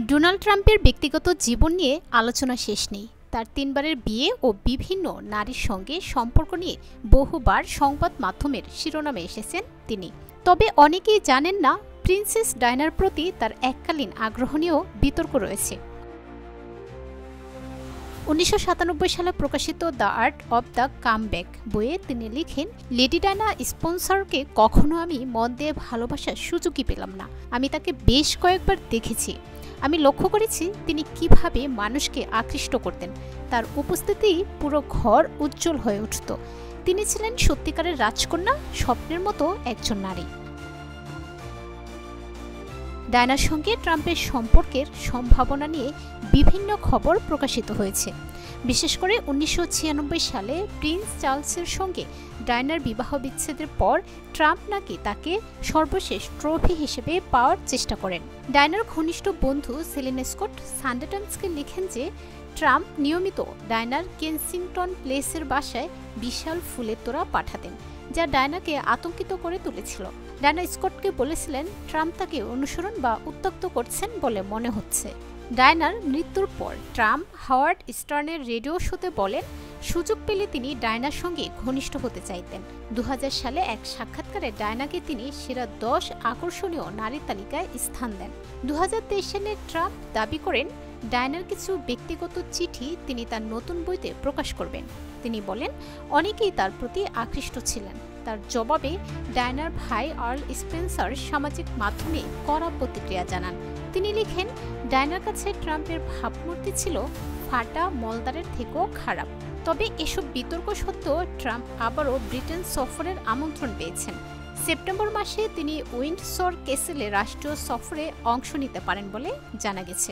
Donald ট্রাম্পের ব্যক্তিগত জীবন নিয়ে আলোচনা শেষ নেই। তার 3 বারের বিয়ে ও বিভিন্ন নারীর সঙ্গে সম্পর্ক নিয়ে বহুবার সংবাদ মাধ্যমের শিরোনামে এসেছেন তিনি। তবে অনেকেই জানেন না, প্রিন্সেস ডায়নার প্রতি তার এককালীন আগ্রহ নিয়েও বিতর্ক রয়েছে। 1997 সালে প্রকাশিত the art of the comeback বইয়ে তিনি লিখেন, লেডি ডায়না স্পন্সরকে কখনো আমি মন দিয়ে ভালোবাসার সুযোগই পেলাম না। আমি তাকে বেশ কয়েকবার দেখেছি। আমি লক্ষ্য করেছি তিনি কিভাবে মানুষকে আকৃষ্ট করতেন। তার উপস্থিতি পুরো ঘর উজ্জ্বল হয়ে উঠত। তিনি ছিলেন সত্যিকারের রাজকন্যা, স্বপ্নের মতো একজন নারী। ডায়নার সঙ্গে ট্রাম্পের সম্পর্কের সম্ভাবনা নিয়ে বিভিন্ন খবর প্রকাশিত হয়েছে। বিশেষ করে 1996 সালে প্রিন্স চার্লসের সঙ্গে ডায়নার বিবাহ বিচ্ছেদের পর ট্রাম্প নাকি তাকে সর্বশেষ ট্রফি হিসেবে পাওয়ার চেষ্টা করেন। ডায়নার ঘনিষ্ঠ বন্ধু সেলিন স্কট সানডে টাইমসকে লিখেন যে ট্রাম্প নিয়মিত ডায়নার কেনসিংটন প্লেসের বাসায় বিশাল ফুলের তোড়া পাঠাতেন, যা ডায়নাকে আতঙ্কিত করে তুলেছিল। ডায়না স্কটকে বলেছিলেন ট্রাম্প তাকে অনুসরণ বা উত্ত্যক্ত করছেন বলে মনে হচ্ছে। ডায়নার মৃত্যুর পর ট্রাম্প হাওয়ার্ড স্টার্নের রেডিও শোতে বলেন, সুযোগ পেলে তিনি ডায়নার সঙ্গে ঘনিষ্ঠ হতে চাইতেন। 2000 সালে এক সাক্ষাৎকারে ডায়নাকে তিনি সেরা 10 আকর্ষণীয় নারী তালিকায় স্থান দেন। 2023 সালে ট্রাম্প দাবি করেন ডায়নার কিছু ব্যক্তিগত চিঠি তিনি তার নতুন বইতে প্রকাশ করবেন। তিনি বলেন, অনেকেই তার প্রতি আকৃষ্ট ছিলেন। তার জবাবে ডায়নার ভাই আর্ল স্পেন্সার সামাজিক মাধ্যমে কড়া প্রতিক্রিয়া জানান। তিনি লিখেন, ডায়নার কাছে ট্রাম্পের ভাবমূর্তি ছিল ফাটা মলদারের থেকেও খারাপ। তবে এসব বিতর্ক সত্ত্বেও ট্রাম্প আবারও ব্রিটেন সফরের আমন্ত্রণ পেয়েছেন। সেপ্টেম্বর মাসে তিনি উইন্ডসর ক্যাসেলে রাষ্ট্রীয় সফরে অংশ নিতে পারেন বলে জানা গেছে।